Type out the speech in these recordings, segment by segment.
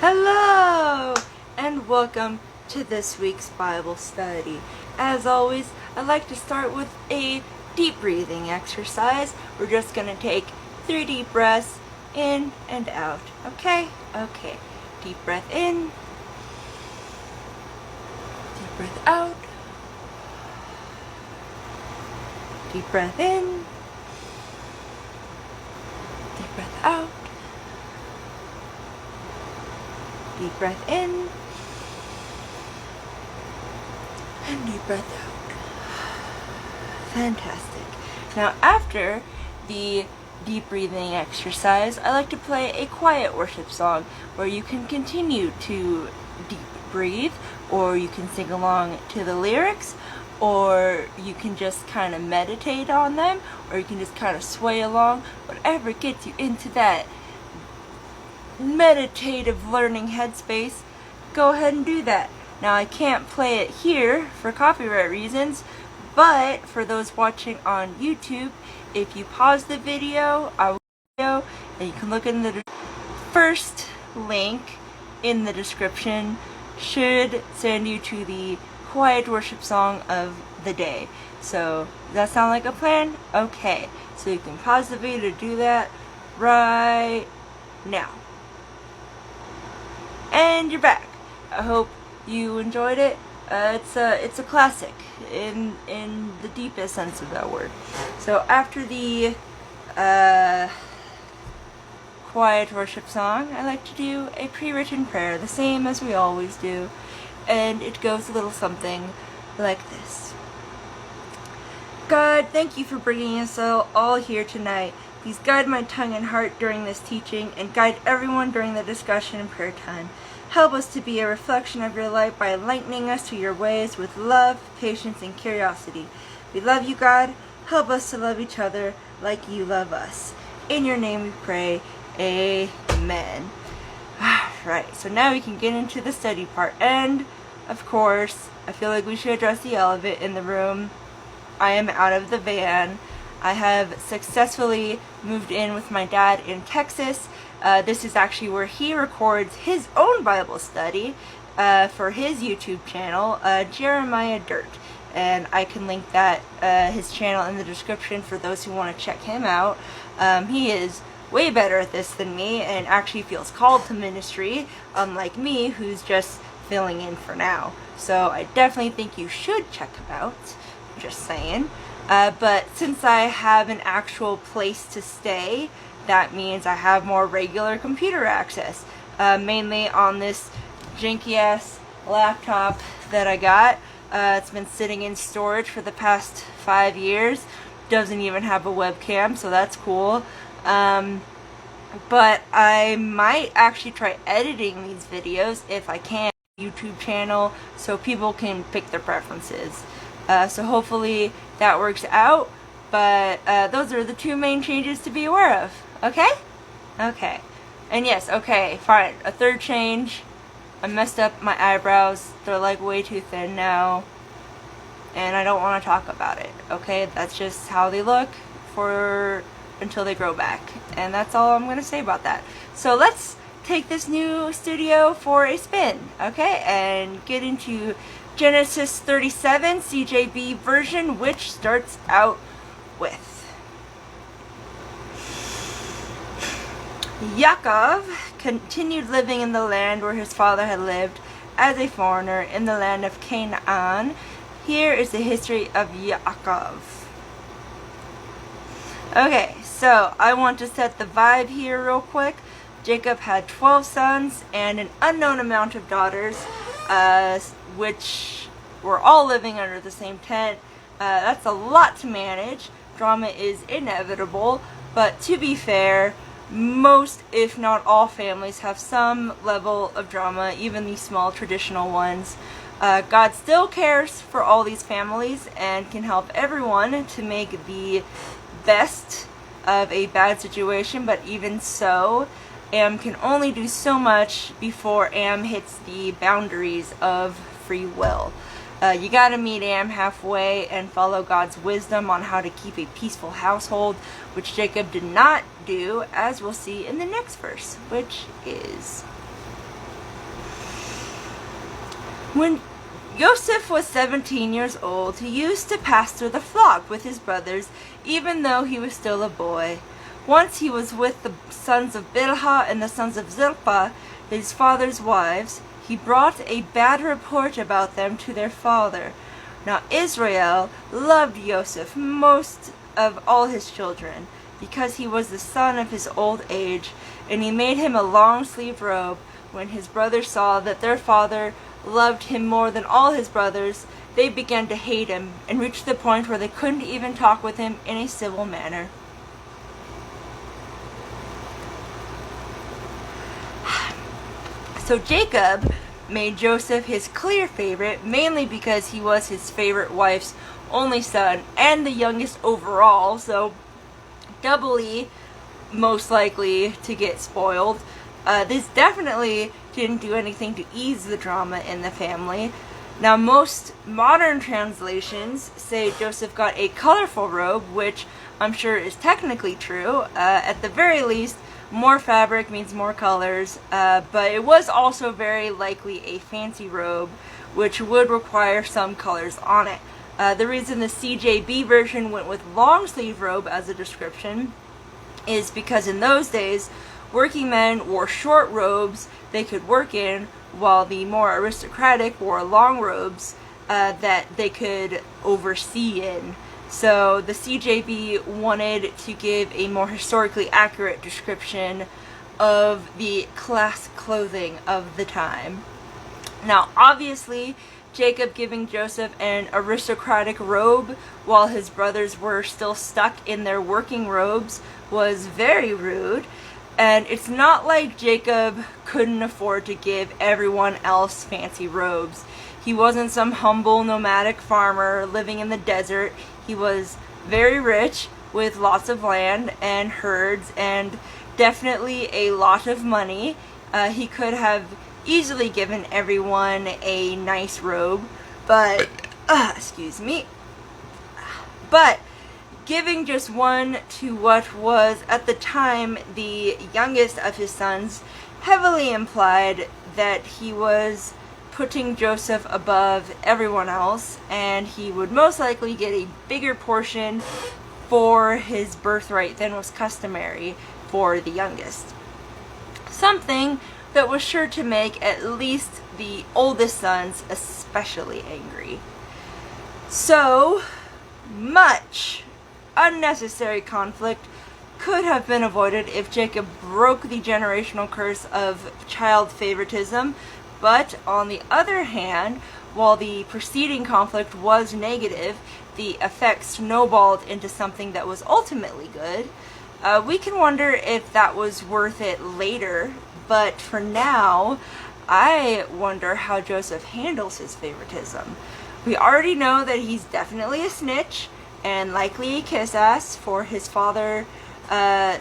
Hello, and welcome to this week's Bible study. As always, I'd like to start with a deep breathing exercise. We're just going to take 3 deep breaths in and out. Okay? Okay. Deep breath in. Deep breath out. Deep breath in. Deep breath out. Deep breath in, and deep breath out. Fantastic. Now after the deep breathing exercise, I like to play a quiet worship song where you can continue to deep breathe, or you can sing along to the lyrics, or you can just kind of meditate on them, or you can just kind of sway along, whatever gets you into that meditative learning headspace. Go ahead and do that. Now I can't play it here for copyright reasons, but for those watching on YouTube, if you pause the video, and you can look in the first link in the description, should send you to the quiet worship song of the day. So does that sound like a plan? Okay, so you can pause the video to do that right now. And you're back. I hope you enjoyed it. It's a classic in the deepest sense of that word. So after the quiet worship song, I like to do a pre-written prayer, the same as we always do, and it goes a little something like this. God, thank you for bringing us all here tonight. Please guide my tongue and heart during this teaching, and guide everyone during the discussion and prayer time. Help us to be a reflection of your light by enlightening us to your ways with love, patience, and curiosity. We love you, God. Help us to love each other like you love us. In your name we pray. Amen. Right, so now we can get into the study part. And, of course, I feel like we should address the elephant in the room. I am out of the van. I have successfully moved in with my dad in Texas. This is actually where he records his own Bible study for his YouTube channel, Jeremiah Dirt. And I can link that his channel in the description for those who want to check him out. He is way better at this than me and actually feels called to ministry, unlike me, who's just filling in for now. So I definitely think you should check him out. Just saying. But since I have an actual place to stay, that means I have more regular computer access, mainly on this janky ass laptop that I got. It's been sitting in storage for the past 5 years. Doesn't even have a webcam, so that's cool. But I might actually try editing these videos if I can, YouTube channel, so people can pick their preferences. So hopefully that works out, but those are the 2 main changes to be aware of. Okay? Okay. And yes, okay, fine. A 3rd change. I messed up my eyebrows. They're like way too thin now. And I don't want to talk about it. Okay? That's just how they look until they grow back. And that's all I'm going to say about that. So let's take this new studio for a spin. Okay? And get into Genesis 37 CJB version, which starts out with Yaakov continued living in the land where his father had lived as a foreigner in the land of Canaan. Here is the history of Yaakov. Okay, so I want to set the vibe here real quick. Jacob had 12 sons and an unknown amount of daughters, which were all living under the same tent. That's a lot to manage. Drama is inevitable, but to be fair, most, if not all, families have some level of drama, even these small traditional ones. God still cares for all these families and can help everyone to make the best of a bad situation, but even so, Am can only do so much before Am hits the boundaries of free will. You gotta meet Am halfway and follow God's wisdom on how to keep a peaceful household, which Jacob did not do, as we'll see in the next verse, which is When Joseph was 17 years old, he used to pasture the flock with his brothers, even though he was still a boy. Once he was with the sons of Bilhah and the sons of Zilpah, his father's wives. He brought a bad report about them to their father. Now Israel loved Joseph most of all his children, because he was the son of his old age, and he made him a long-sleeved robe. When his brothers saw that their father loved him more than all his brothers, they began to hate him, and reached the point where they couldn't even talk with him in a civil manner. So Jacob made Joseph his clear favorite, mainly because he was his favorite wife's only son and the youngest overall, so doubly most likely to get spoiled. This definitely didn't do anything to ease the drama in the family. Now, most modern translations say Joseph got a colorful robe, which I'm sure is technically true. At the very least, more fabric means more colors, but it was also very likely a fancy robe, which would require some colors on it. The reason the CJB version went with long sleeve robe as a description is because in those days, working men wore short robes they could work in, while the more aristocratic wore long robes that they could oversee in. So the CJB wanted to give a more historically accurate description of the class clothing of the time. Now, obviously, Jacob giving Joseph an aristocratic robe while his brothers were still stuck in their working robes was very rude. And it's not like Jacob couldn't afford to give everyone else fancy robes. He wasn't some humble nomadic farmer living in the desert. He was very rich with lots of land and herds and definitely a lot of money. He could have easily given everyone a nice robe, but, but giving just one to what was at the time the youngest of his sons heavily implied that he was putting Joseph above everyone else, and he would most likely get a bigger portion for his birthright than was customary for the youngest. Something that was sure to make at least the oldest sons especially angry. So much unnecessary conflict could have been avoided if Jacob broke the generational curse of child favoritism, but on the other hand, while the preceding conflict was negative, the effect snowballed into something that was ultimately good. We can wonder if that was worth it later, but for now, I wonder how Joseph handles his favoritism. We already know that he's definitely a snitch, and likely a kiss-ass for his father,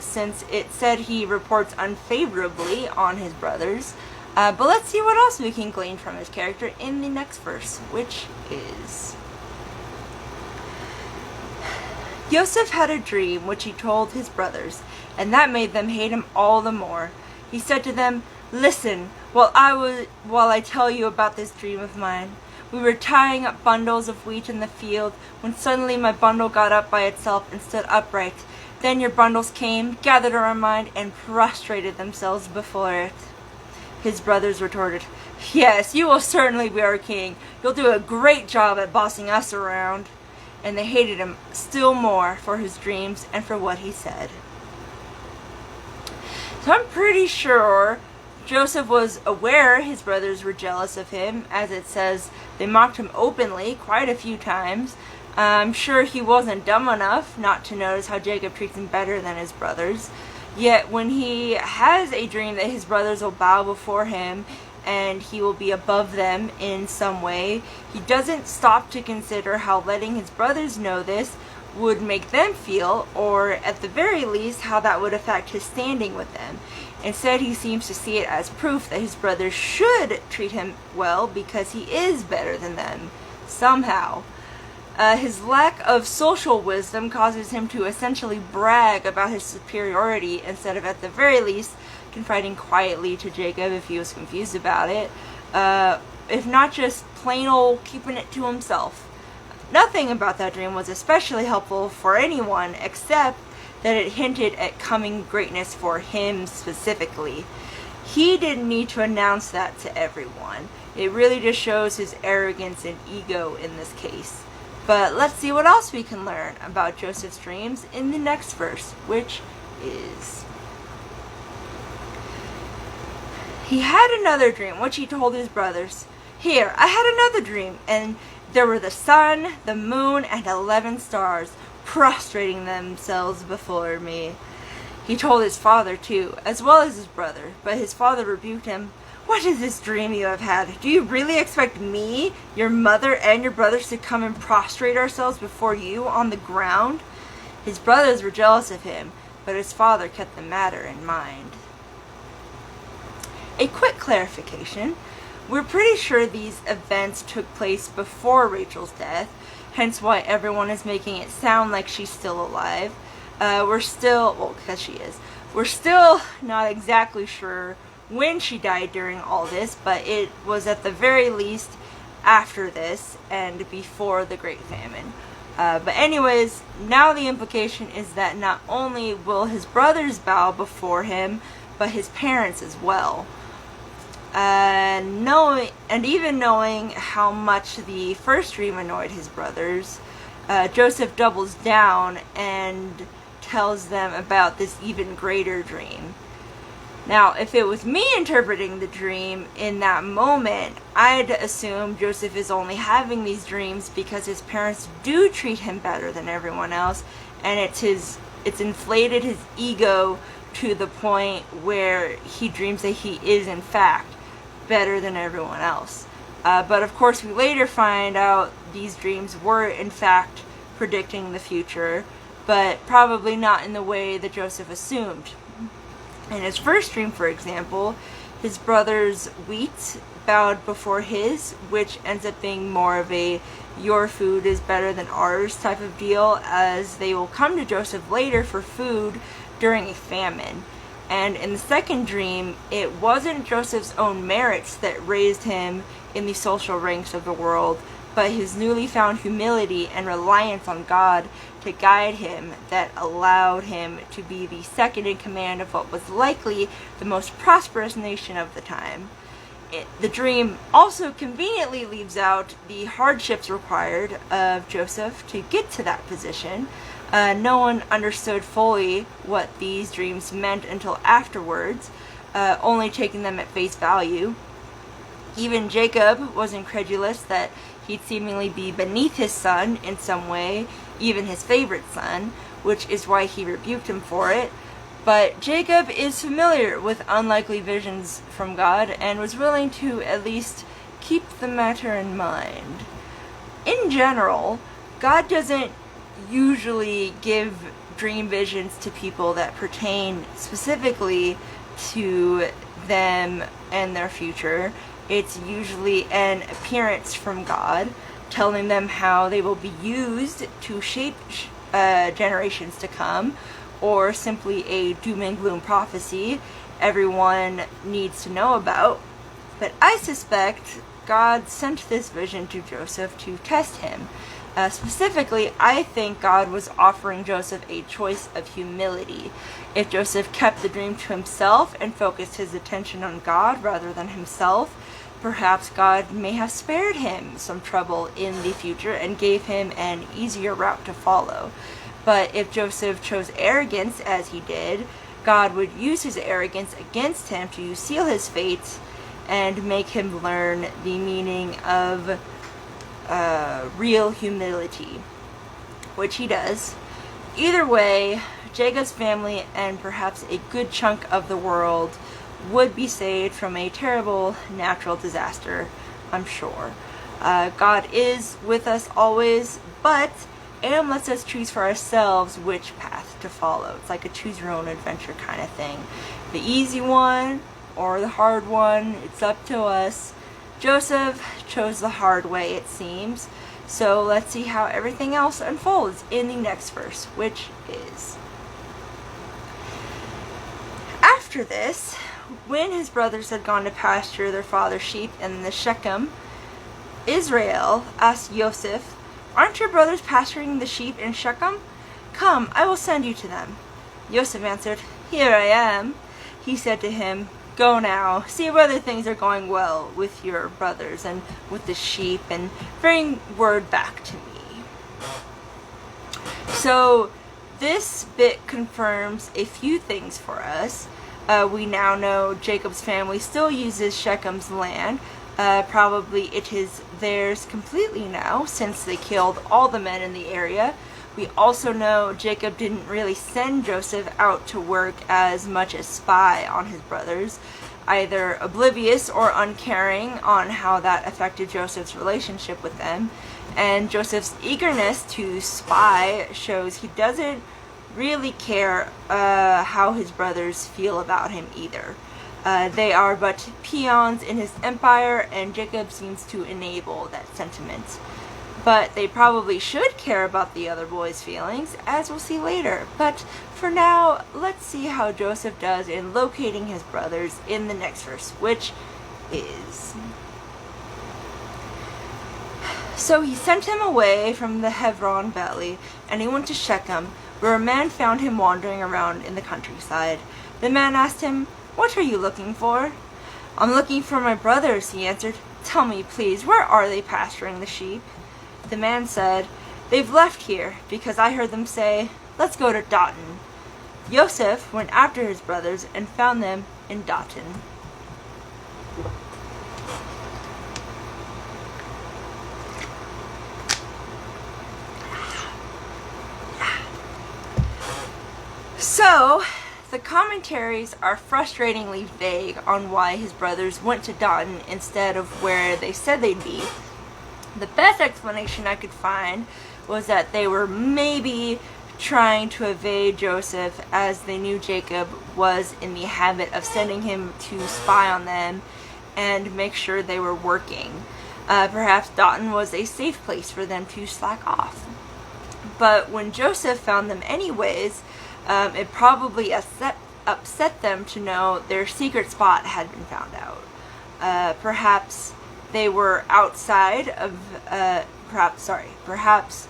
since it said he reports unfavorably on his brothers. But let's see what else we can glean from his character in the next verse, which is... Joseph had a dream which he told his brothers, and that made them hate him all the more. He said to them, "Listen, while I tell you about this dream of mine. We were tying up bundles of wheat in the field, when suddenly my bundle got up by itself and stood upright. Then your bundles came, gathered around mine, and prostrated themselves before it." His brothers retorted, "Yes, you will certainly be our king. You'll do a great job at bossing us around." And they hated him still more for his dreams and for what he said. So I'm pretty sure Joseph was aware his brothers were jealous of him, as it says they mocked him openly quite a few times. I'm sure he wasn't dumb enough not to notice how Jacob treats him better than his brothers. Yet when he has a dream that his brothers will bow before him and he will be above them in some way, he doesn't stop to consider how letting his brothers know this would make them feel, or at the very least how that would affect his standing with them. Instead, he seems to see it as proof that his brothers should treat him well because he is better than them, somehow. His lack of social wisdom causes him to essentially brag about his superiority instead of, at the very least, confiding quietly to Jacob if he was confused about it. if not just plain old keeping it to himself. Nothing about that dream was especially helpful for anyone except that it hinted at coming greatness for him specifically. He didn't need to announce that to everyone. It really just shows his arrogance and ego in this case. But let's see what else we can learn about Joseph's dreams in the next verse, which is... He had another dream, which he told his brothers. Here, I had another dream, and there were the sun, the moon, and 11 stars prostrating themselves before me. He told his father, too, as well as his brother, but his father rebuked him. What is this dream you have had? Do you really expect me, your mother, and your brothers to come and prostrate ourselves before you on the ground? His brothers were jealous of him, but his father kept the matter in mind. A quick clarification. We're pretty sure these events took place before Rachel's death, hence why everyone is making it sound like she's still alive. We're still not exactly sure when she died during all this, but it was at the very least after this and before the Great Famine. But anyways, now the implication is that not only will his brothers bow before him, but his parents as well. Even knowing how much the first dream annoyed his brothers, Joseph doubles down and tells them about this even greater dream. Now, if it was me interpreting the dream in that moment, I'd assume Joseph is only having these dreams because his parents do treat him better than everyone else, and it's inflated his ego to the point where he dreams that he is in fact better than everyone else. But of course we later find out these dreams were in fact predicting the future, but probably not in the way that Joseph assumed. In his first dream, for example, his brother's wheat bowed before his, which ends up being more of a your food is better than ours type of deal, as they will come to Joseph later for food during a famine. And in the second dream, it wasn't Joseph's own merits that raised him in the social ranks of the world, but his newly found humility and reliance on God to guide him that allowed him to be the second in command of what was likely the most prosperous nation of the time. The dream also conveniently leaves out the hardships required of Joseph to get to that position. No one understood fully what these dreams meant until afterwards, only taking them at face value. Even Jacob was incredulous that he'd seemingly be beneath his son in some way, even his favorite son, which is why he rebuked him for it. But Jacob is familiar with unlikely visions from God and was willing to at least keep the matter in mind. In general, God doesn't usually give dream visions to people that pertain specifically to them and their future. It's usually an appearance from God, telling them how they will be used to shape generations to come, or simply a doom and gloom prophecy everyone needs to know about. But I suspect God sent this vision to Joseph to test him. Specifically, I think God was offering Joseph a choice of humility. If Joseph kept the dream to himself and focused his attention on God rather than himself, perhaps God may have spared him some trouble in the future and gave him an easier route to follow. But if Joseph chose arrogance, as he did, God would use his arrogance against him to seal his fate and make him learn the meaning of real humility, which he does. Either way, Jacob's family and perhaps a good chunk of the world would be saved from a terrible natural disaster, I'm sure. God is with us always, but lets us choose for ourselves which path to follow. It's like a choose your own adventure kind of thing. The easy one or the hard one, it's up to us. Joseph chose the hard way, it seems. So let's see how everything else unfolds in the next verse, which is: After this, when his brothers had gone to pasture their father's sheep in the Shechem, Israel asked Joseph, "Aren't your brothers pasturing the sheep in Shechem? Come, I will send you to them." Joseph answered, "Here I am." He said to him, "Go now, see whether things are going well with your brothers and with the sheep, and bring word back to me." So this bit confirms a few things for us. We now know Jacob's family still uses Shechem's land. Probably it is theirs completely now, since they killed all the men in the area. We also know Jacob didn't really send Joseph out to work as much as spy on his brothers, either oblivious or uncaring on how that affected Joseph's relationship with them. And Joseph's eagerness to spy shows he doesn't really care how his brothers feel about him either. They are but peons in his empire, and Jacob seems to enable that sentiment. But they probably should care about the other boys' feelings, as we'll see later. But for now, let's see how Joseph does in locating his brothers in the next verse, which is... So he sent him away from the Hebron valley, and he went to Shechem, where a man found him wandering around in the countryside. The man asked him, "What are you looking for?" "I'm looking for my brothers," he answered. "Tell me, please, where are they pasturing the sheep?" The man said, "They've left here, because I heard them say, 'Let's go to Dothan.'" Joseph went after his brothers and found them in Dothan. So, the commentaries are frustratingly vague on why his brothers went to Dothan instead of where they said they'd be. The best explanation I could find was that they were maybe trying to evade Joseph, as they knew Jacob was in the habit of sending him to spy on them and make sure they were working. Perhaps Dothan was a safe place for them to slack off. But when Joseph found them anyways, it probably upset them to know their secret spot had been found out. Perhaps they were outside of, perhaps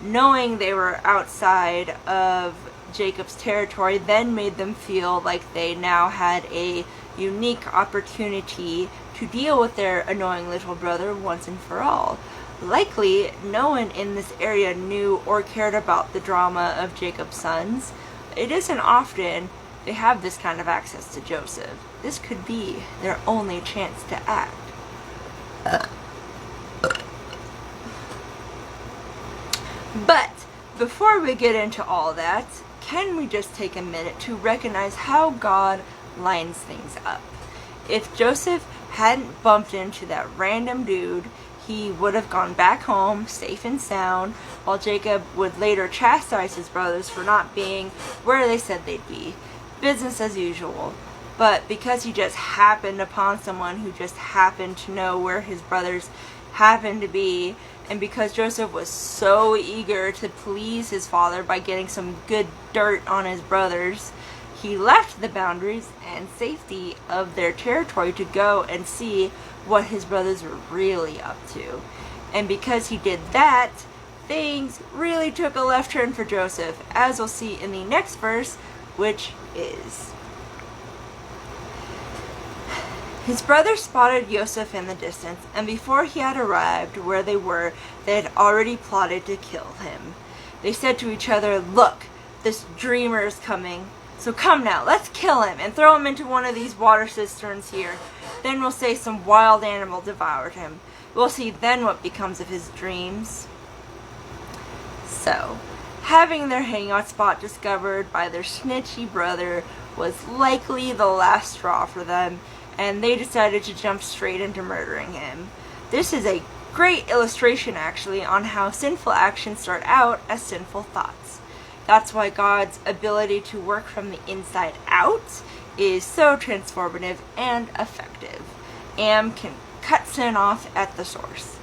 knowing they were outside of Jacob's territory then made them feel like they now had a unique opportunity to deal with their annoying little brother once and for all. Likely, no one in this area knew or cared about the drama of Jacob's sons. It isn't often they have this kind of access to Joseph. This could be their only chance to act. But before we get into all that, can we just take a minute to recognize how God lines things up? If Joseph hadn't bumped into that random dude, he would have gone back home safe and sound, while Jacob would later chastise his brothers for not being where they said they'd be. Business as usual. But because he just happened upon someone who just happened to know where his brothers happened to be, and because Joseph was so eager to please his father by getting some good dirt on his brothers, he left the boundaries and safety of their territory to go and see what his brothers were really up to. And because he did that, things really took a left turn for Joseph, as we'll see in the next verse, which is... His brothers spotted Joseph in the distance, and before he had arrived where they were, they had already plotted to kill him. They said to each other, "Look, this dreamer is coming. So come now, let's kill him and throw him into one of these water cisterns here. Then we'll say some wild animal devoured him. We'll see then what becomes of his dreams." So, having their hangout spot discovered by their snitchy brother was likely the last straw for them, and they decided to jump straight into murdering him. This is a great illustration, actually, on how sinful actions start out as sinful thoughts. That's why God's ability to work from the inside out is so transformative and effective, and can cut sin off at the source.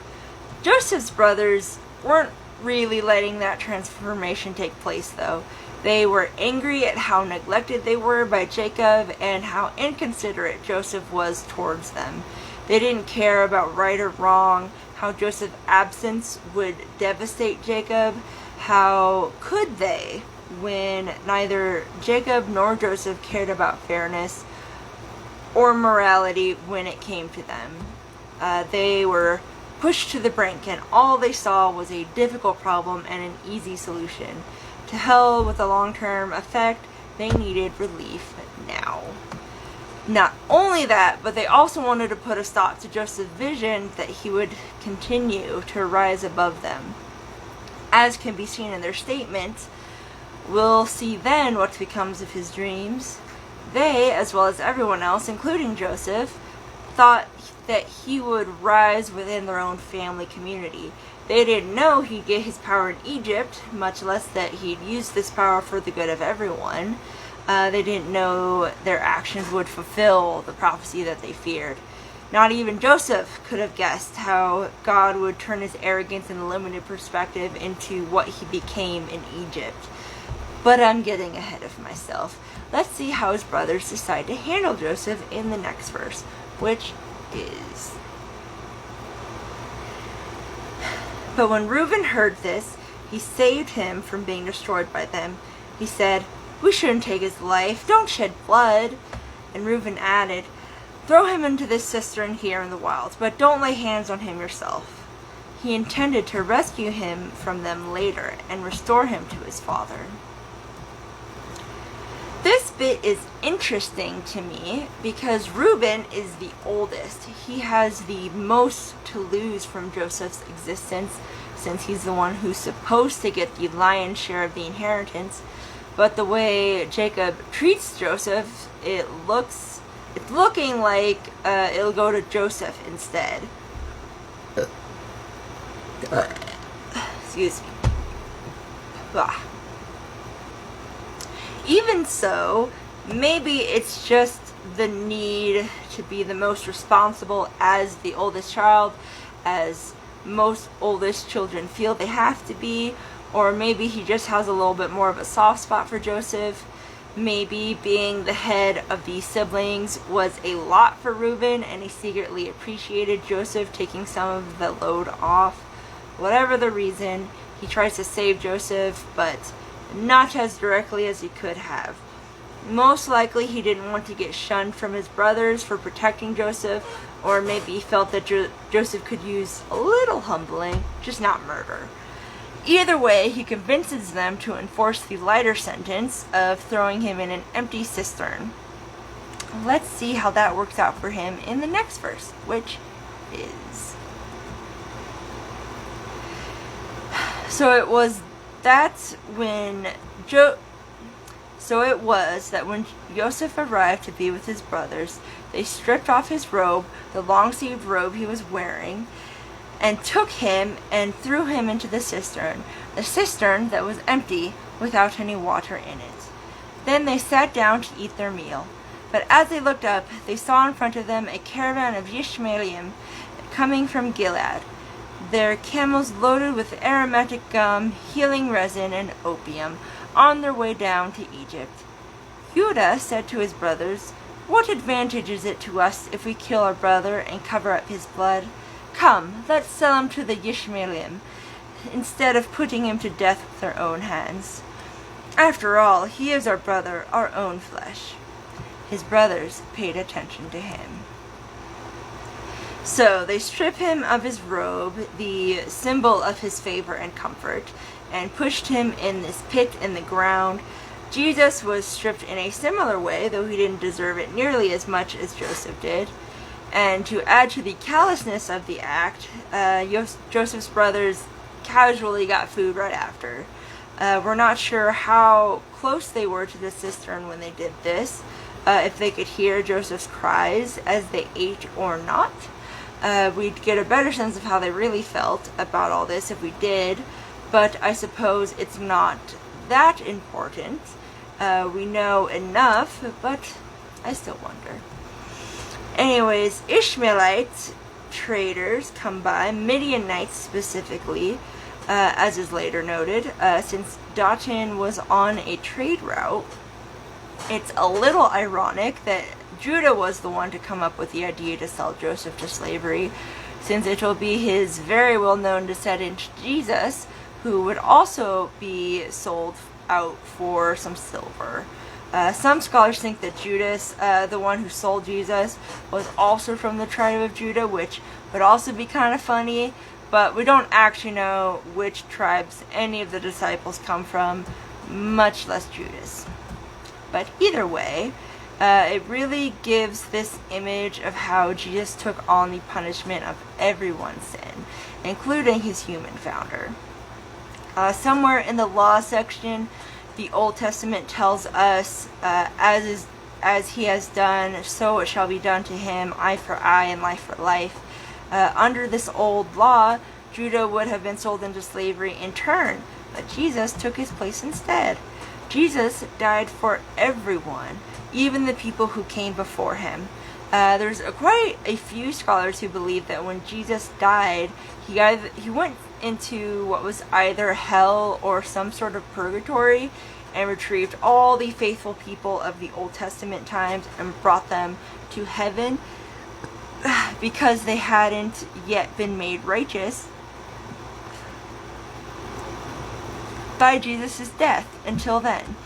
Joseph's brothers weren't really letting that transformation take place, though. They were angry at how neglected they were by Jacob and how inconsiderate Joseph was towards them. They didn't care about right or wrong, how Joseph's absence would devastate Jacob. How could they, when neither Jacob nor Joseph cared about fairness or morality when it came to them? They were pushed to the brink, and all they saw was a difficult problem and an easy solution. To hell with the long-term effect, they needed relief now. Not only that, but they also wanted to put a stop to Joseph's vision that he would continue to rise above them. As can be seen in their statement, we'll see then what becomes of his dreams. They, as well as everyone else, including Joseph, thought that he would rise within their own family community. They didn't know he'd get his power in Egypt, much less that he'd use this power for the good of everyone. They didn't know their actions would fulfill the prophecy that they feared. Not even Joseph could have guessed how God would turn his arrogance and limited perspective into what he became in Egypt. But I'm getting ahead of myself. Let's see how his brothers decide to handle Joseph in the next verse, which is... But when Reuben heard this, he saved him from being destroyed by them. He said, "We shouldn't take his life. Don't shed blood." And Reuben added, "Throw him into this cistern here in the wild, but don't lay hands on him yourself." He intended to rescue him from them later and restore him to his father. This bit is interesting to me because Reuben is the oldest. He has the most to lose from Joseph's existence since he's the one who's supposed to get the lion's share of the inheritance. But the way Jacob treats Joseph, it's looking like it'll go to Joseph instead. Excuse me. Blah. Even so, maybe it's just the need to be the most responsible as the oldest child, as most oldest children feel they have to be, or maybe he just has a little bit more of a soft spot for Joseph. Maybe being the head of these siblings was a lot for Reuben, and he secretly appreciated Joseph taking some of the load off. Whatever the reason, he tries to save Joseph, but not as directly as he could have. Most likely he didn't want to get shunned from his brothers for protecting Joseph, or maybe he felt that Joseph could use a little humbling, just not murder. Either way, he convinces them to enforce the lighter sentence of throwing him in an empty cistern. Let's see how that works out for him in the next verse, which is... So it was that when Joseph arrived to be with his brothers, they stripped off his robe, the long-sleeved robe he was wearing, and took him and threw him into the cistern that was empty without any water in it. Then they sat down to eat their meal. But as they looked up, they saw in front of them a caravan of Ishmaelim coming from Gilead, their camels loaded with aromatic gum, healing resin, and opium, on their way down to Egypt. Judah said to his brothers, "What advantage is it to us if we kill our brother and cover up his blood? Come, let's sell him to the Ishmaelim, instead of putting him to death with our own hands. After all, he is our brother, our own flesh." His brothers paid attention to him. So they strip him of his robe, the symbol of his favor and comfort, and pushed him in this pit in the ground. Jesus was stripped in a similar way, though he didn't deserve it nearly as much as Joseph did. And to add to the callousness of the act, Joseph's brothers casually got food right after. We're not sure how close they were to the cistern when they did this, if they could hear Joseph's cries as they ate or not. We'd get a better sense of how they really felt about all this if we did, but I suppose it's not that important. We know enough, but I still wonder. Anyways, Ishmaelite traders come by, Midianites specifically, as is later noted. Since Dotun was on a trade route, it's a little ironic that Judah was the one to come up with the idea to sell Joseph to slavery, since it will be his very well-known descendant Jesus who would also be sold out for some silver. Some scholars think that Judas, the one who sold Jesus, was also from the tribe of Judah, which would also be kind of funny, but we don't actually know which tribes any of the disciples come from, much less Judas. But either way, it really gives this image of how Jesus took on the punishment of everyone's sin, including his human founder. Somewhere in the law section, the Old Testament tells us, as he has done, so it shall be done to him, eye for eye and life for life. Under this old law, Judah would have been sold into slavery in turn, but Jesus took his place instead. Jesus died for everyone, even the people who came before him. There's quite a few scholars who believe that when Jesus died, he went into what was either hell or some sort of purgatory and retrieved all the faithful people of the Old Testament times and brought them to heaven because they hadn't yet been made righteous by Jesus' death until then.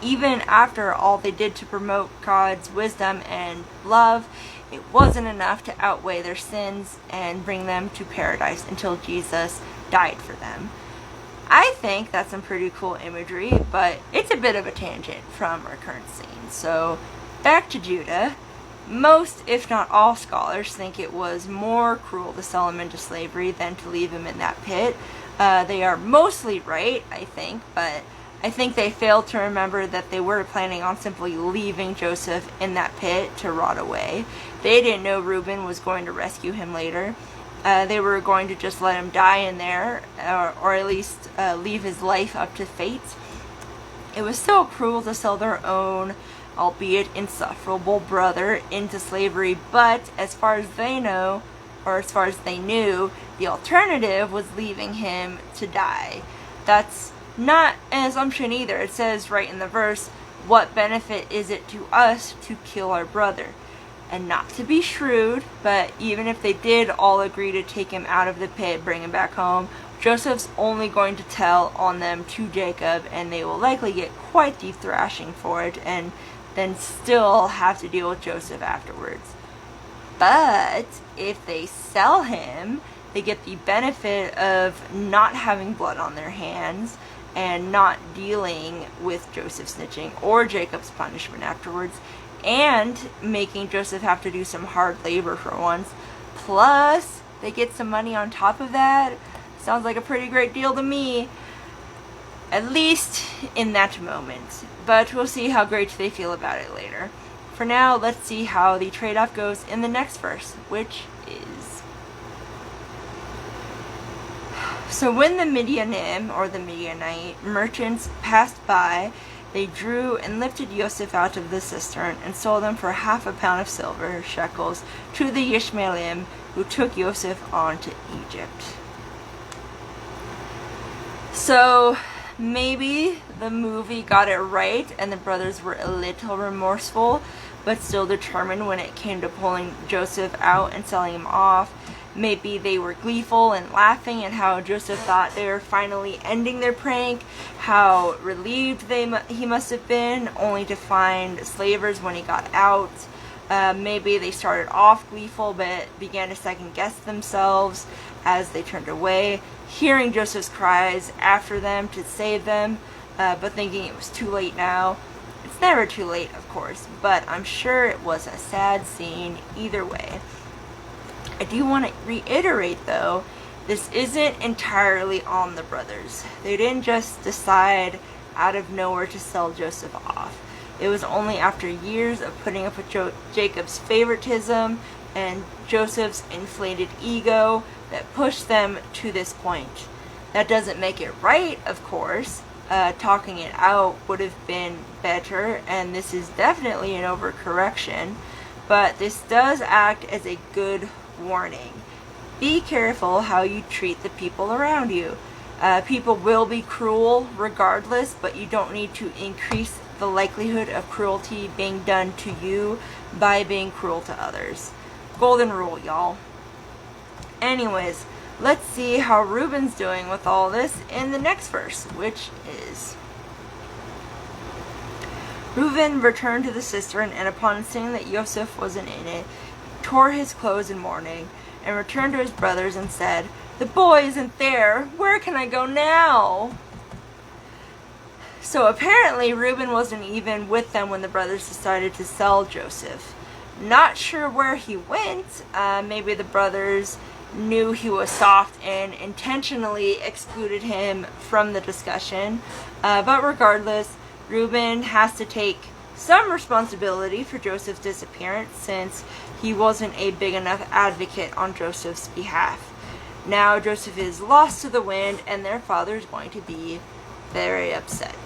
Even after all they did to promote God's wisdom and love, it wasn't enough to outweigh their sins and bring them to paradise until Jesus died for them. I think that's some pretty cool imagery, but it's a bit of a tangent from our current scene. So, back to Judah. Most, if not all, scholars think it was more cruel to sell him into slavery than to leave him in that pit. They are mostly right, I think, but I think they failed to remember that they were planning on simply leaving Joseph in that pit to rot away. They didn't know Reuben was going to rescue him later. They were going to just let him die in there, or at least leave his life up to fate. It was so cruel to sell their own, albeit insufferable, brother into slavery, but as far as they know, or as far as they knew, the alternative was leaving him to die. That's not an assumption either. It says right in the verse, what benefit is it to us to kill our brother? And not to be shrewd, but even if they did all agree to take him out of the pit, bring him back home, Joseph's only going to tell on them to Jacob, and they will likely get quite the thrashing for it, and then still have to deal with Joseph afterwards. But if they sell him, they get the benefit of not having blood on their hands and not dealing with Joseph snitching or Jacob's punishment afterwards, and making Joseph have to do some hard labor for once. Plus, they get some money on top of that. Sounds like a pretty great deal to me, at least in that moment. But we'll see how great they feel about it later. For now, let's see how the trade-off goes in the next verse, which is... So when the Midianim, or the Midianite, merchants passed by, they drew and lifted Joseph out of the cistern and sold him for 50 pounds of silver shekels to the Ishmaelim, who took Joseph on to Egypt. So maybe the movie got it right and the brothers were a little remorseful, but still determined when it came to pulling Joseph out and selling him off. Maybe they were gleeful and laughing at how Joseph thought they were finally ending their prank, how relieved he must have been, only to find slavers when he got out. Maybe they started off gleeful but began to second guess themselves as they turned away, hearing Joseph's cries after them to save them, but thinking it was too late now. It's never too late, of course, but I'm sure it was a sad scene either way. I do want to reiterate, though, this isn't entirely on the brothers. They didn't just decide out of nowhere to sell Joseph off. It was only after years of putting up with Jacob's favoritism and Joseph's inflated ego that pushed them to this point. That doesn't make it right, of course. Talking it out would have been better, and this is definitely an overcorrection, but this does act as a good warning. Be careful how you treat the people around you. People will be cruel regardless, but you don't need to increase the likelihood of cruelty being done to you by being cruel to others. Golden rule, y'all. Anyways, let's see how Reuben's doing with all this in the next verse, which is... Reuben returned to the cistern, and upon seeing that Joseph wasn't in it, tore his clothes in mourning, and returned to his brothers and said, "The boy isn't there. Where can I go now?" So apparently Reuben wasn't even with them when the brothers decided to sell Joseph. Not sure where he went. Maybe the brothers knew he was soft and intentionally excluded him from the discussion. But regardless, Reuben has to take some responsibility for Joseph's disappearance since he wasn't a big enough advocate on Joseph's behalf. Now Joseph is lost to the wind, and their father is going to be very upset.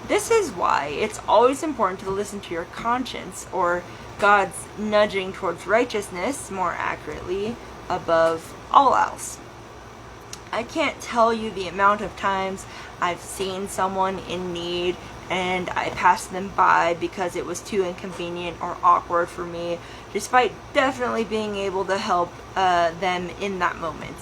This is why it's always important to listen to your conscience, or God's nudging towards righteousness, more accurately, above all else. I can't tell you the amount of times I've seen someone in need and I passed them by because it was too inconvenient or awkward for me, despite definitely being able to help them in that moment.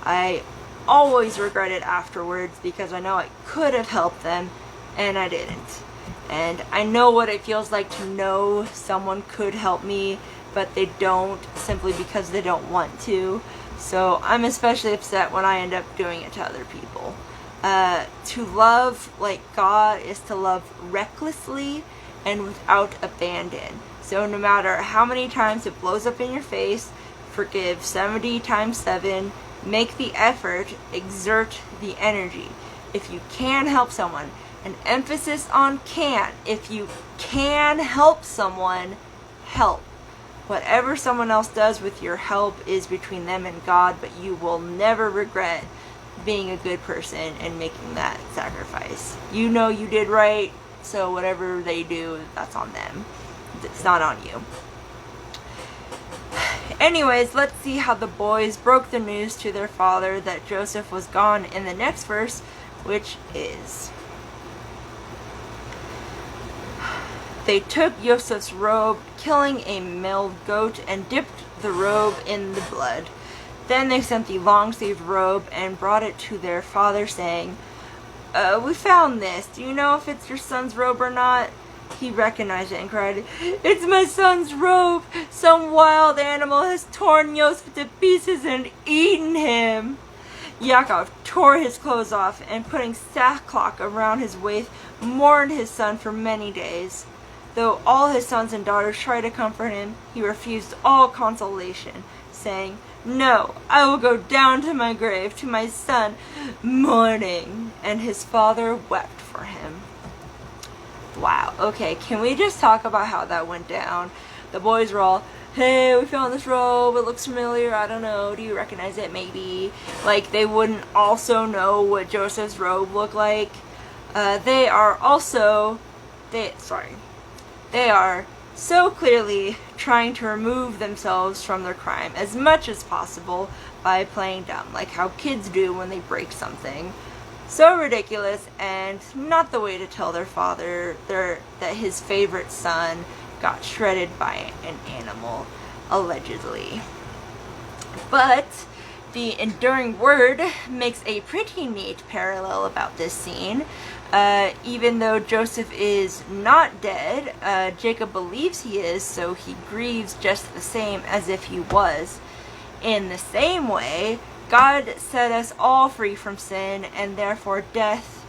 I always regret it afterwards because I know I could have helped them and I didn't. And I know what it feels like to know someone could help me, but they don't, simply because they don't want to. So I'm especially upset when I end up doing it to other people. To love like God is to love recklessly and without abandon. So no matter how many times it blows up in your face, forgive 70 times 7, make the effort, exert the energy. If you can help someone, an emphasis on can. If you can help someone, help. Whatever someone else does with your help is between them and God, but you will never regret being a good person and making that sacrifice. You know you did right, so whatever they do, that's on them. It's not on you. Anyways, let's see how the boys broke the news to their father that Joseph was gone in the next verse, which is... They took Joseph's robe, killing a male goat, and dipped the robe in the blood. Then they sent the long-sleeved robe and brought it to their father, saying, "We found this. Do you know if it's your son's robe or not?" He recognized it and cried, "It's my son's robe! Some wild animal has torn Joseph to pieces and eaten him!" Yaakov tore his clothes off and, putting sackcloth around his waist, mourned his son for many days. Though all his sons and daughters tried to comfort him, he refused all consolation, saying, "No, I will go down to my grave, to my son, mourning." And his father wept for him. Wow, okay, can we just talk about how that went down? The boys were all, "Hey, we found this robe, it looks familiar, I don't know, do you recognize it, maybe?" Like, they wouldn't also know what Joseph's robe looked like. They are so clearly trying to remove themselves from their crime as much as possible by playing dumb, like how kids do when they break something. So ridiculous, and not the way to tell their father that his favorite son got shredded by an animal, allegedly. But the enduring word makes a pretty neat parallel about this scene. Even though Joseph is not dead, Jacob believes he is, so he grieves just the same as if he was. In the same way, God set us all free from sin and therefore death.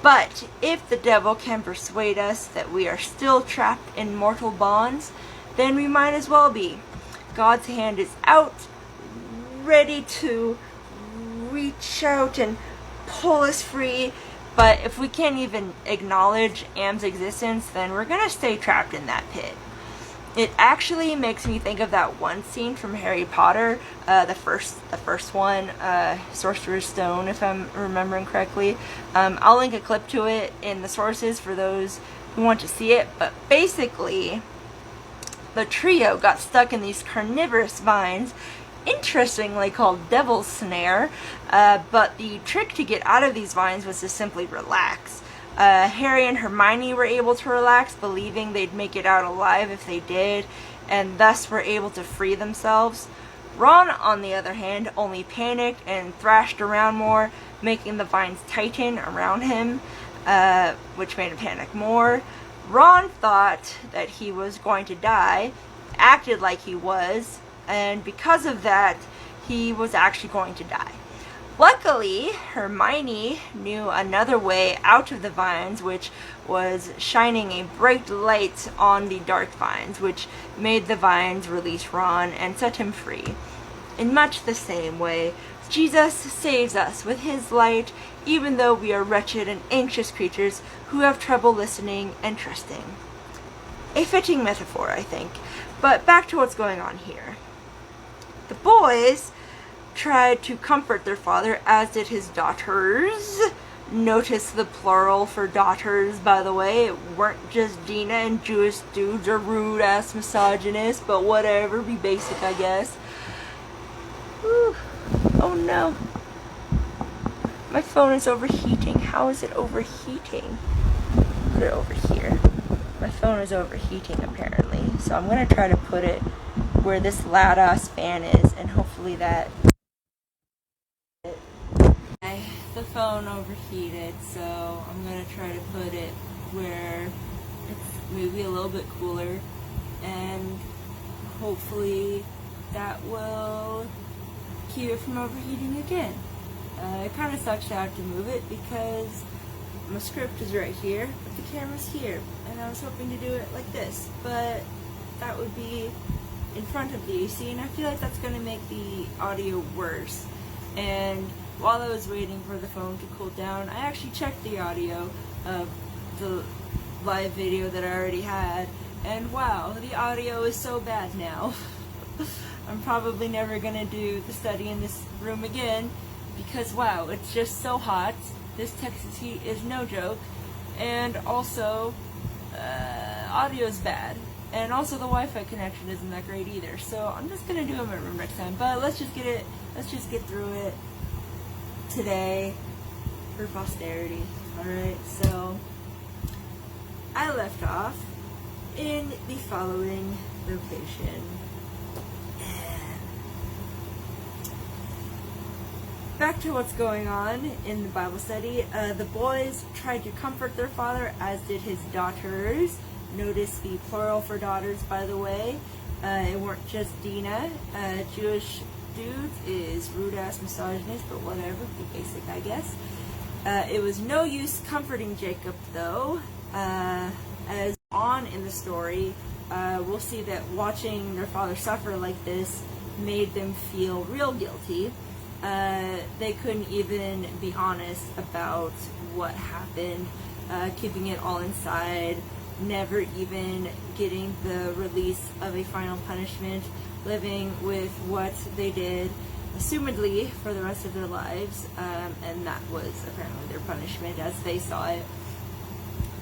But if the devil can persuade us that we are still trapped in mortal bonds, then we might as well be. God's hand is out, ready to reach out and pull us free. But if we can't even acknowledge Am's existence, then we're gonna stay trapped in that pit. It actually makes me think of that one scene from Harry Potter, the first one, Sorcerer's Stone, if I'm remembering correctly. I'll link a clip to it in the sources for those who want to see it. But basically, the trio got stuck in these carnivorous vines, interestingly called devil's snare, but the trick to get out of these vines was to simply relax. Harry and Hermione were able to relax, believing they'd make it out alive if they did, and thus were able to free themselves. Ron, on the other hand, only panicked and thrashed around more, making the vines tighten around him, which made him panic more. Ron thought that he was going to die, acted like he was, and because of that, he was actually going to die. Luckily, Hermione knew another way out of the vines, which was shining a bright light on the dark vines, which made the vines release Ron and set him free. In much the same way, Jesus saves us with his light, even though we are wretched and anxious creatures who have trouble listening and trusting. A fitting metaphor, I think. But back to what's going on here. The boys tried to comfort their father, as did his daughters. Notice the plural for daughters, by the way. It weren't just Dina and Jewish dudes or rude-ass misogynists, but whatever, be basic, I guess. Whew. Oh no. My phone is overheating. How is it overheating? Put it over here. My phone is overheating, apparently. So I'm going to try to put it where this loud-ass fan is, and hopefully that... The phone overheated, so I'm going to try to put it where it's maybe a little bit cooler, and hopefully that will keep it from overheating again. It kind of sucks to have to move it because my script is right here, but the camera's here, and I was hoping to do it like this, but that would be in front of the AC, and I feel like that's going to make the audio worse. And while I was waiting for the phone to cool down, I actually checked the audio of the live video that I already had, and wow, the audio is so bad now. I'm probably never going to do the study in this room again, because wow, it's just so hot. This Texas heat is no joke, and also, audio is bad. And also the Wi-Fi connection isn't that great either, so I'm just going to do it in my room next time, but let's just get through it today for posterity. Alright, so I left off in the following location. Back to what's going on in the Bible study. The boys tried to comfort their father, as did his daughters. Notice the plural for daughters, by the way. It weren't just Dina. Jewish dudes is rude-ass misogynist, but whatever, be basic, I guess. It was no use comforting Jacob, though. As on in the story, we'll see that watching their father suffer like this made them feel real guilty. They couldn't even be honest about what happened, keeping it all inside, never even getting the release of a final punishment, living with what they did, assumedly, for the rest of their lives, and that was apparently their punishment as they saw it.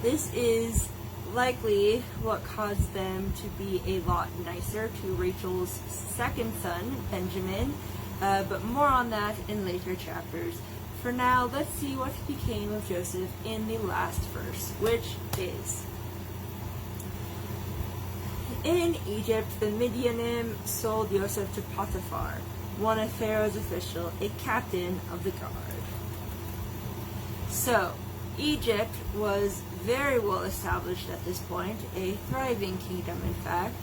This is likely what caused them to be a lot nicer to Rachel's second son, Benjamin, but more on that in later chapters. For now, let's see what became of Joseph in the last verse, which is: In Egypt, the Midianim sold Joseph to Potiphar, one of Pharaoh's officials, a captain of the guard. So, Egypt was very well established at this point, a thriving kingdom in fact,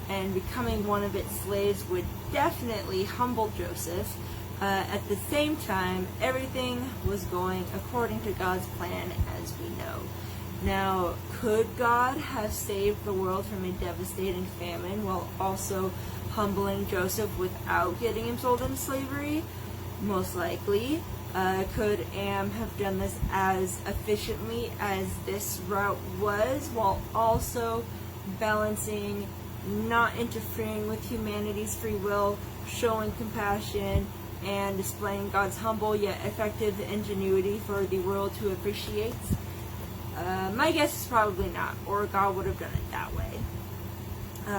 and becoming one of its slaves would definitely humble Joseph. At the same time, everything was going according to God's plan, as we know. Now, could God have saved the world from a devastating famine while also humbling Joseph without getting him sold into slavery? Most likely. Could Am have done this as efficiently as this route was, while also balancing not interfering with humanity's free will, showing compassion, and displaying God's humble yet effective ingenuity for the world to appreciate? My guess is probably not, or God would have done it that way.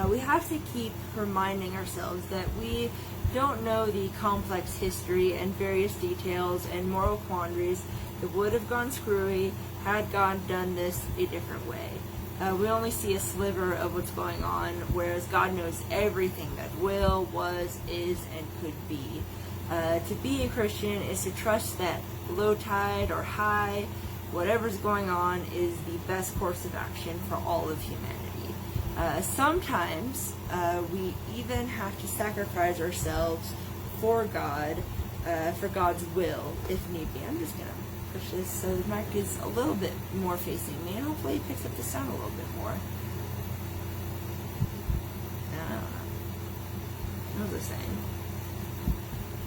We have to keep reminding ourselves that we don't know the complex history and various details and moral quandaries that would have gone screwy had God done this a different way. We only see a sliver of what's going on, whereas God knows everything that will, was, is, and could be. To be a Christian is to trust that low tide or high, whatever's going on is the best course of action for all of humanity. Sometimes we even have to sacrifice ourselves for God, for God's will, if need be. I'm just going to push this so the mic is a little bit more facing me, and hopefully it picks up the sound a little bit more. I don't know. What was I saying?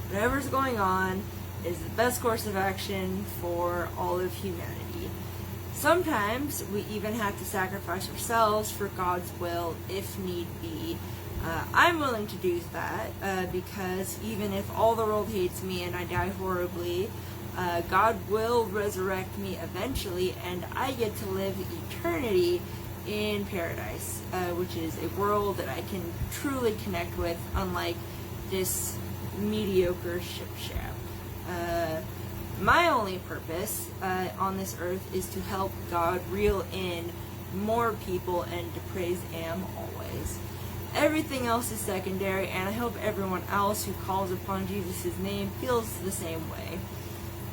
Whatever's going on is the best course of action for all of humanity. Sometimes we even have to sacrifice ourselves for God's will if need be. I'm willing to do that because even if all the world hates me and I die horribly, God will resurrect me eventually, and I get to live eternity in paradise, which is a world that I can truly connect with, unlike this mediocre ship shack. My only purpose on this earth is to help God reel in more people and to praise Him always. Everything else is secondary, and I hope everyone else who calls upon Jesus' name feels the same way.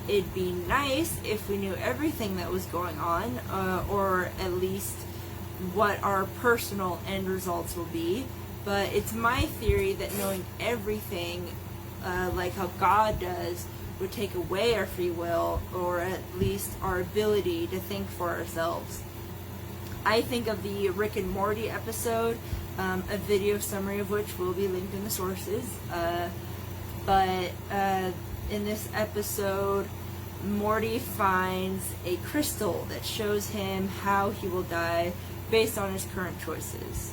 It'd be nice if we knew everything that was going on, or at least what our personal end results will be, but it's my theory that knowing everything, like how God does, would take away our free will, or at least our ability to think for ourselves. I think of the Rick and Morty episode, a video summary of which will be linked in the sources, but in this episode, Morty finds a crystal that shows him how he will die based on his current choices.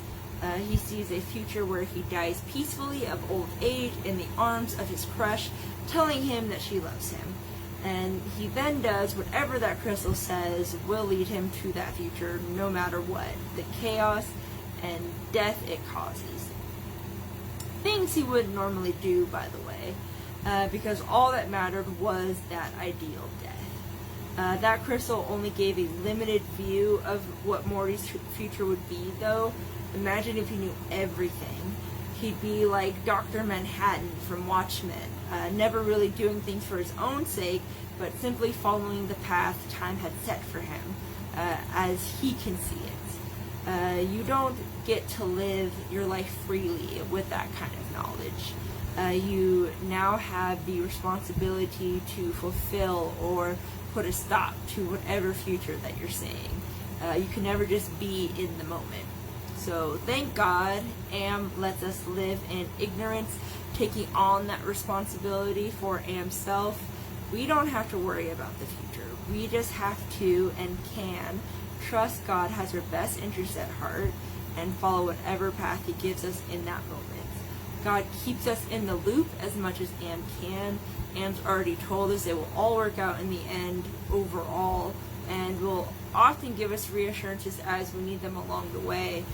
He sees a future where he dies peacefully of old age in the arms of his crush, telling him that she loves him. And he then does whatever that crystal says will lead him to that future, no matter what, the chaos and death it causes. Things he wouldn't normally do, by the way, because all that mattered was that ideal death. That crystal only gave a limited view of what Morty's future would be, though. Imagine if he knew everything. He'd be like Dr. Manhattan from Watchmen, never really doing things for his own sake, but simply following the path time had set for him, as he can see it. You don't get to live your life freely with that kind of knowledge. You now have the responsibility to fulfill or put a stop to whatever future that you're seeing. You can never just be in the moment. So thank God Am lets us live in ignorance, taking on that responsibility for Am's self. We don't have to worry about the future. We just have to and can trust God has our best interests at heart and follow whatever path He gives us in that moment. God keeps us in the loop as much as Am can. Am's already told us it will all work out in the end overall, and will often give us reassurances as we need them along the way.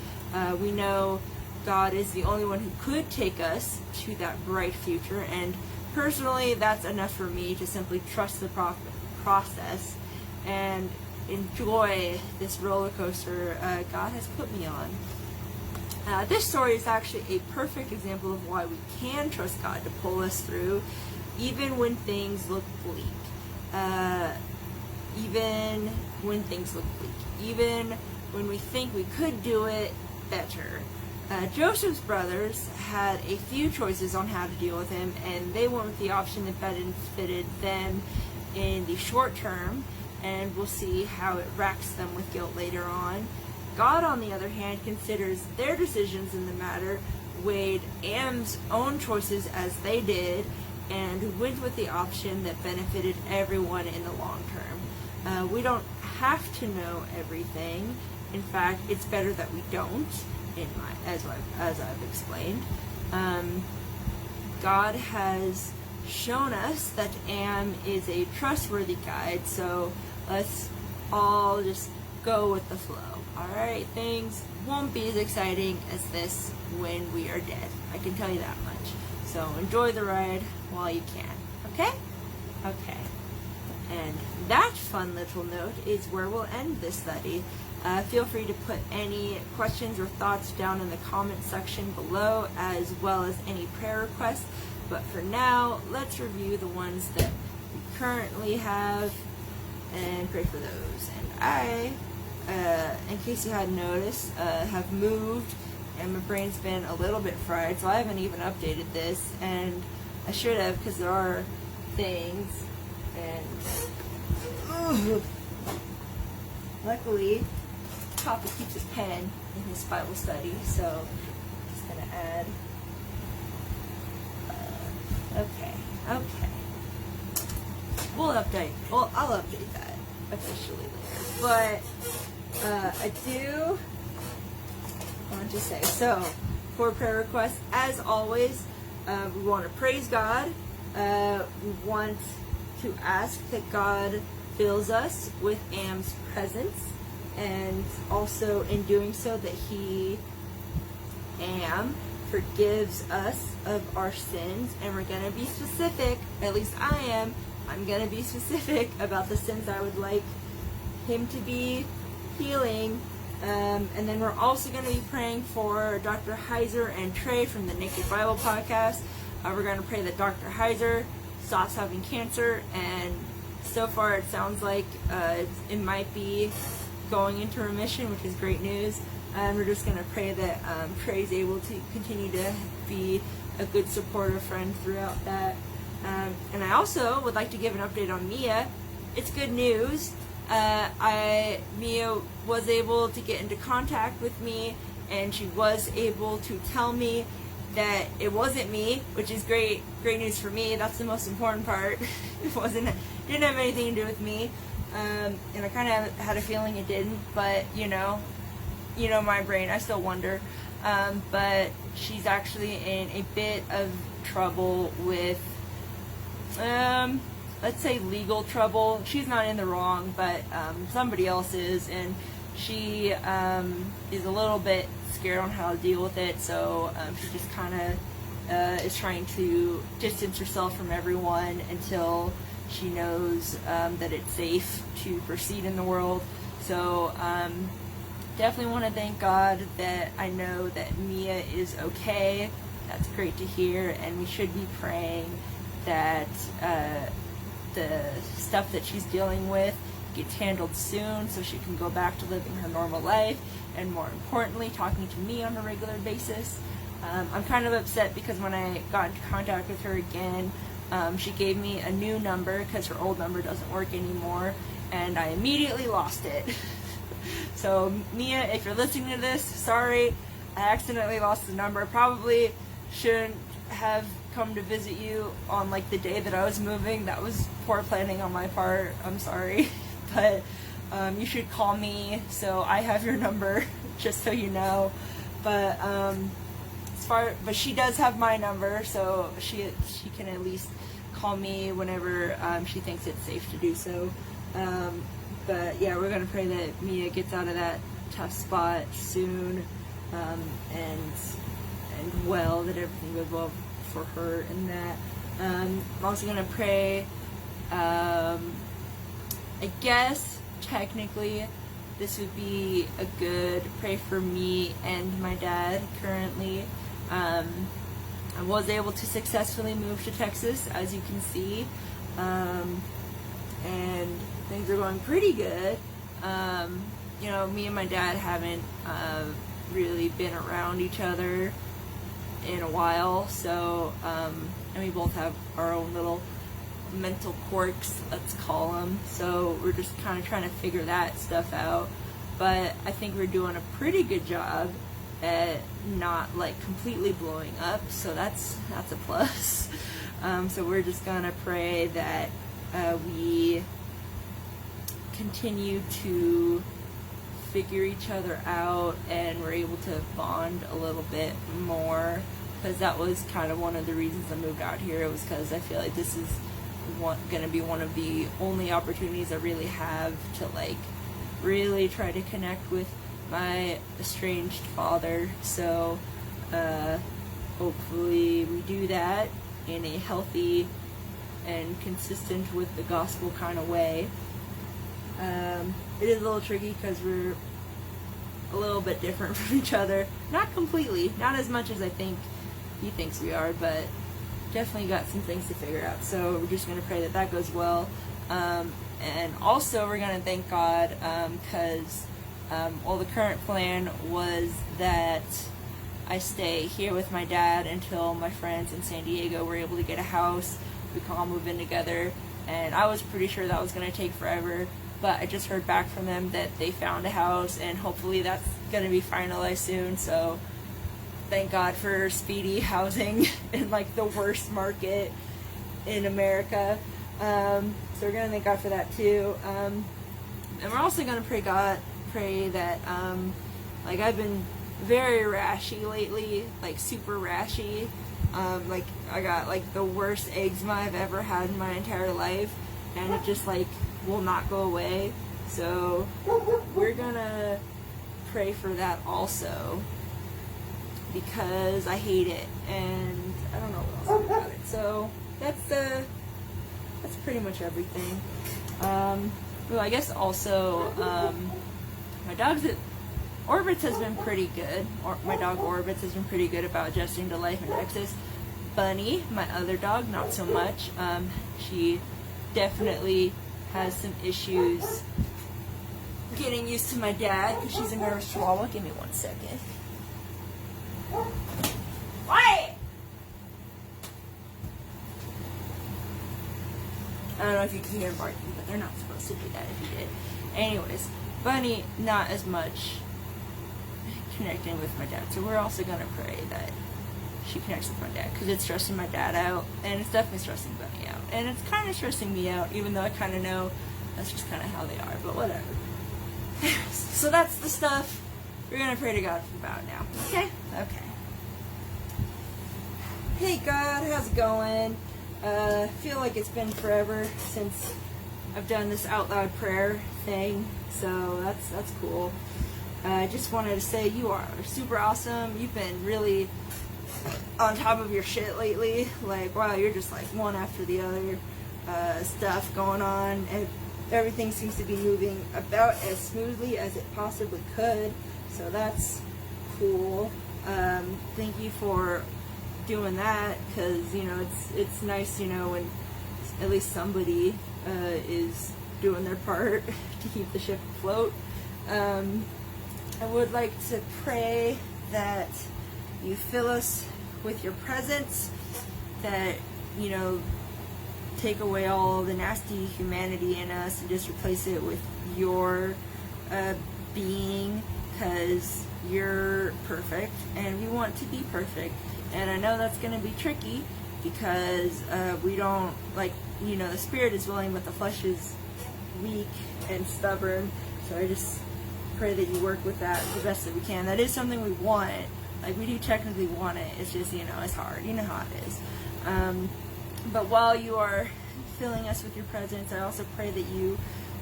We know God is the only one who could take us to that bright future, and personally that's enough for me to simply trust the process and enjoy this roller coaster God has put me on. This story is actually a perfect example of why we can trust God to pull us through even when things look bleak. Even when we think we could do it better. Joseph's brothers had a few choices on how to deal with him, and they went with the option that benefited them in the short term, and we'll see how it racks them with guilt later on. God, on the other hand, considers their decisions in the matter, weighed Am's own choices as they did, and went with the option that benefited everyone in the long term. We don't have to know everything. In fact, it's better that we don't, as I've explained. God has shown us that Am is a trustworthy guide, so let's all just go with the flow. Alright, thanks. won't be as exciting as this when we are dead. I can tell you that much. So enjoy the ride while you can. Okay? Okay. And that fun little note is where we'll end this study. Feel free to put any questions or thoughts down in the comment section below, as well as any prayer requests. But for now, let's review the ones that we currently have and pray for those. And I, in case you hadn't noticed, have moved, and my brain's been a little bit fried, so I haven't even updated this, and I should have, because there are things, and luckily Papa keeps his pen in his Bible study, so I'm just gonna add okay, we'll update, well, I'll update that officially later, but I do want to say, so for prayer requests, as always, we want to praise God. We want to ask that God fills us with Am's presence, and also in doing so that He, Am, forgives us of our sins. And we're going to be specific, at least I am, I'm going to be specific about the sins I would like Him to be healing. And then we're also going to be praying for Dr. Heiser and Trey from the Naked Bible podcast. We're going to pray that Dr. Heiser stops having cancer, and so far it sounds like it might be going into remission, which is great news. And we're just going to pray that Trey's able to continue to be a good supportive friend throughout that. And I also would like to give an update on Mia. It's good news. Mia was able to get into contact with me, and she was able to tell me that it wasn't me, which is great news for me. That's the most important part. Didn't have anything to do with me, and I kind of had a feeling it didn't, but you know my brain, I still wonder. But she's actually in a bit of trouble with, let's say, legal trouble. She's not in the wrong, but somebody else is, and she is a little bit scared on how to deal with it, so she just kind of is trying to distance herself from everyone until she knows that it's safe to proceed in the world. So definitely want to thank God that I know that Mia is okay. That's great to hear, and we should be praying that the stuff that she's dealing with gets handled soon so she can go back to living her normal life, and more importantly, talking to me on a regular basis. I'm kind of upset because when I got into contact with her again, she gave me a new number because her old number doesn't work anymore, and I immediately lost it. So Mia, if you're listening to this, sorry, I accidentally lost the number. Probably shouldn't have come to visit you on like the day that I was moving. That was poor planning on my part. I'm sorry. But you should call me, so I have your number, just so you know. But but she does have my number, so she can at least call me whenever she thinks it's safe to do so. But yeah, we're gonna pray that Mia gets out of that tough spot soon, and well, that everything goes well for her and that. I'm also gonna pray, I guess technically this would be a good pray for me and my dad currently. I was able to successfully move to Texas, as you can see, and things are going pretty good. Me and my dad haven't really been around each other in a while, so and we both have our own little mental quirks, let's call them, so we're just kind of trying to figure that stuff out. But I think we're doing a pretty good job at not like completely blowing up, so that's a plus. So we're just gonna pray that we continue to figure each other out and we're able to bond a little bit more, because that was kind of one of the reasons I moved out here. It was because I feel like this is going to be one of the only opportunities I really have to like really try to connect with my estranged father. So hopefully we do that in a healthy and consistent with the gospel kind of way. It is a little tricky because we're a little bit different from each other. Not completely, not as much as I think he thinks we are, but definitely got some things to figure out. So we're just going to pray that that goes well. And also we're going to thank God because well, the current plan was that I stay here with my dad until my friends in San Diego were able to get a house. We can all move in together, and I was pretty sure that was going to take forever, but I just heard back from them that they found a house, and hopefully that's going to be finalized soon. So thank God for speedy housing in like the worst market in America. So we're going to thank God for that too. And we're also going to pray that like I've been very rashy lately, like super rashy. Like I got like the worst eczema I've ever had in my entire life, and it just like will not go away. So we're gonna pray for that also, because I hate it and I don't know what else about it. So that's pretty much everything. Well, I guess also my dog's Orbitz has been pretty good. My dog Orbitz has been pretty good about adjusting to life in Texas. Bunny, my other dog, not so much. She definitely has some issues getting used to my dad because she's a nervous chihuahua. Give me 1 second. Quiet! I don't know if you can hear him barking, but they're not supposed to do that if you did. Anyways, Bunny, not as much connecting with my dad, so we're also going to pray that she connects with my dad, because it's stressing my dad out, and it's definitely stressing Bunny out, and it's kind of stressing me out, even though I kind of know that's just kind of how they are, but whatever. So that's the stuff we're going to pray to God about now. Okay? Okay. Hey God, how's it going? I feel like it's been forever since I've done this out loud prayer thing, so that's cool. I just wanted to say you are super awesome. You've been really on top of your shit lately. Like, wow, you're just like one after the other stuff going on, and everything seems to be moving about as smoothly as it possibly could. So that's cool. Thank you for doing that, because you know it's nice, you know, when at least somebody is doing their part to keep the ship afloat. I would like to pray that you fill us with your presence, that, you know, take away all the nasty humanity in us and just replace it with your being, because you're perfect and we want to be perfect. And I know that's going to be tricky because we don't, like, you know, the spirit is willing but the flesh is weak and stubborn. So I just pray that you work with that the best that we can. That is something we want. Like, we do technically want it. It's just, you know, it's hard. You know how it is. But while you are filling us with your presence, I also pray that you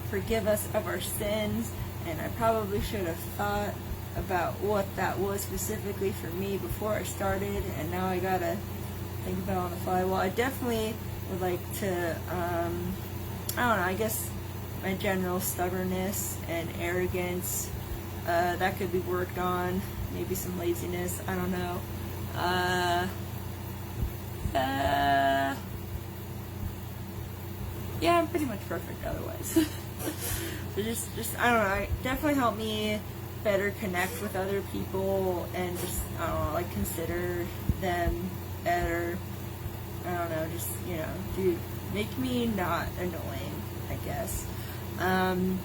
forgive us of our sins. And I probably should have thought about what that was specifically for me before I started, and now I gotta think about it on the fly. Well, I definitely would like to, I don't know, I guess my general stubbornness and arrogance, that could be worked on. Maybe some laziness, I don't know. Yeah, I'm pretty much perfect otherwise. So just I don't know, definitely help me better connect with other people and just, I don't know, like, consider them better. I don't know, just, you know, dude, make me not annoying, I guess. And,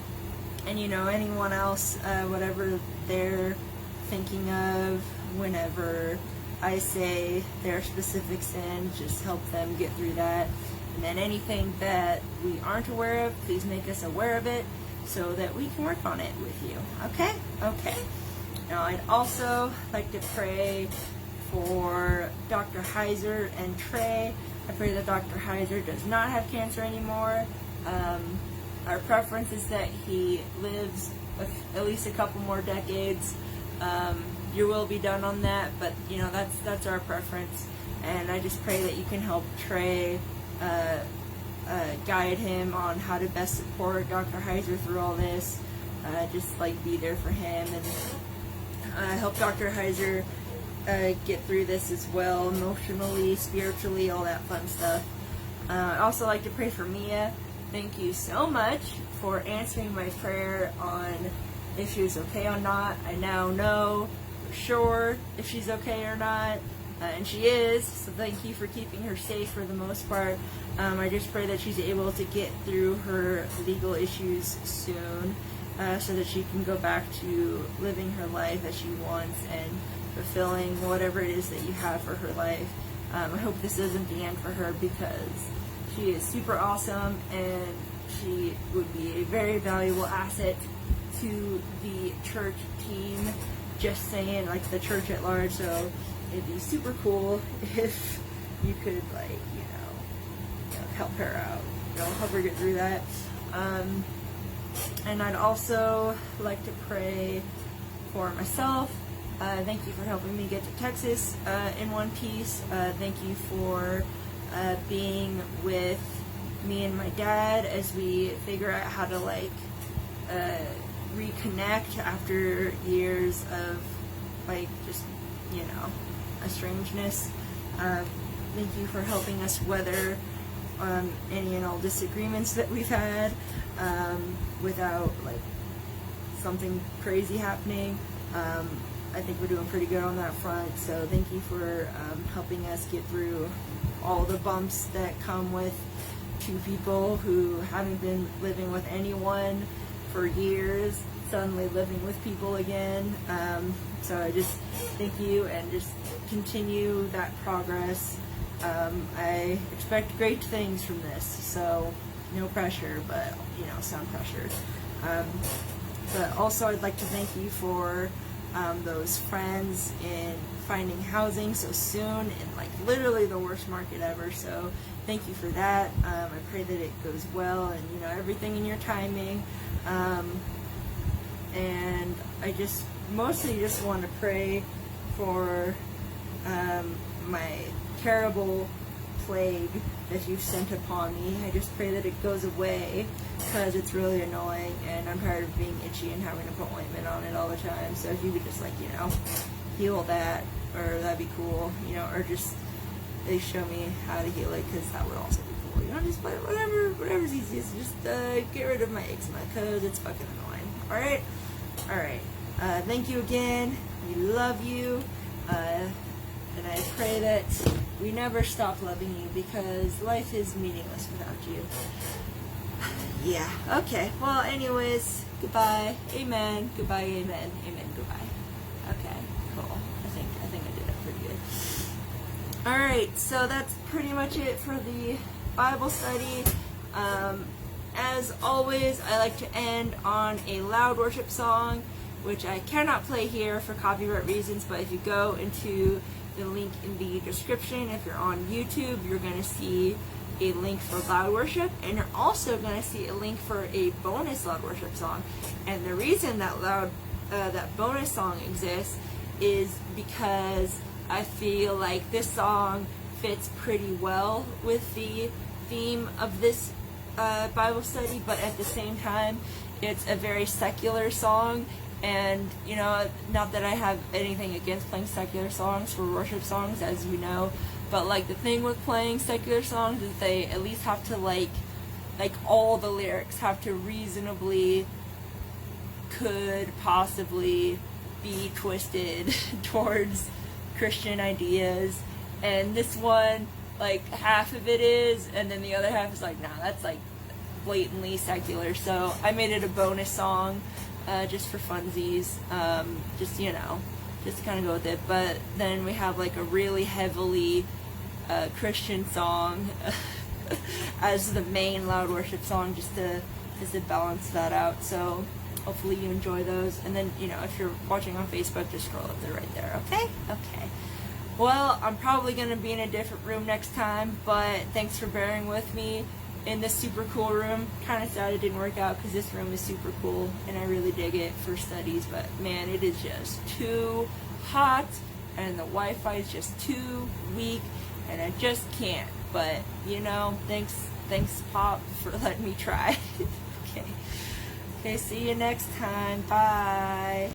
you know, anyone else, whatever they're thinking of whenever I say their specific sin, just help them get through that. And then anything that we aren't aware of, please make us aware of it, so that we can work on it with you. Okay? Okay. Now, I'd also like to pray for Dr. Heiser and Trey. I pray that Dr. Heiser does not have cancer anymore. Our preference is that he lives at least a couple more decades. Your will be done on that, but you know, that's our preference. And I just pray that you can help Trey guide him on how to best support Dr. Heiser through all this. Just like be there for him, and help Dr. Heiser get through this as well, emotionally, spiritually, all that fun stuff. I also like to pray for Mia. Thank you so much for answering my prayer on if she was okay or not. I now know for sure if she's okay or not, and she is, so thank you for keeping her safe for the most part. I just pray that she's able to get through her legal issues soon, so that she can go back to living her life as she wants and fulfilling whatever it is that you have for her life. I hope this isn't the end for her, because she is super awesome and she would be a very valuable asset to the church team, just saying, like the church at large. So it'd be super cool if you could, like, you know, help her out, you know, help her get through that. And I'd also like to pray for myself. Thank you for helping me get to Texas in one piece. Thank you for being with me and my dad as we figure out how to, like, reconnect after years of, like, just, you know, estrangeness. Thank you for helping us weather any and all disagreements that we've had without, like, something crazy happening. I think we're doing pretty good on that front, so thank you for helping us get through all the bumps that come with two people who haven't been living with anyone for years, suddenly living with people again. So I just thank you, and just continue that progress. I expect great things from this, so no pressure, but, you know, some pressure. But also I'd like to thank you for those friends in finding housing so soon in, like, literally the worst market ever. So thank you for that. I pray that it goes well, and, you know, everything in your timing. And I just mostly just want to pray for my terrible plague that you've sent upon me. I just pray that it goes away, because it's really annoying, and I'm tired of being itchy and having to put ointment on it all the time. So if you could just, like, you know, heal that, or that'd be cool, you know, or just they show me how to heal it, because that would also be cool, you know, just whatever's easiest. Just get rid of my eczema, because it's fucking annoying. Alright, thank you again. We love you, and I pray that we never stop loving you, because life is meaningless without you. Yeah, okay. Well, anyways, goodbye. Amen. Goodbye, amen. Amen, goodbye. Okay, cool. I think I did that pretty good. Alright, so that's pretty much it for the Bible study. As always, I like to end on a loud worship song, which I cannot play here for copyright reasons, but if you go into the link in the description, if you're on YouTube, you're going to see a link for loud worship, and you're also going to see a link for a bonus loud worship song. And the reason that that bonus song exists is because I feel like this song fits pretty well with the theme of this Bible study, but at the same time it's a very secular song. And, you know, not that I have anything against playing secular songs for worship songs, as you know, but, like, the thing with playing secular songs is they at least have to, like all the lyrics have to reasonably, could possibly be twisted towards Christian ideas. And this one, like, half of it is, and then the other half is like, nah, that's, like, blatantly secular. So I made it a bonus song, just for funsies, just, you know, just to kind of go with it. But then we have, like, a really heavily Christian song as the main loud worship song, just to balance that out. So hopefully you enjoy those. And then, you know, if you're watching on Facebook, just scroll up there, right there. Okay? Well, I'm probably going to be in a different room next time, but thanks for bearing with me, in this super cool room. Kind of sad it didn't work out because this room is super cool and I really dig it for studies, but man, it is just too hot and the Wi-Fi is just too weak and I just can't. But you know, thanks Pop for letting me try. Okay, see you next time. Bye.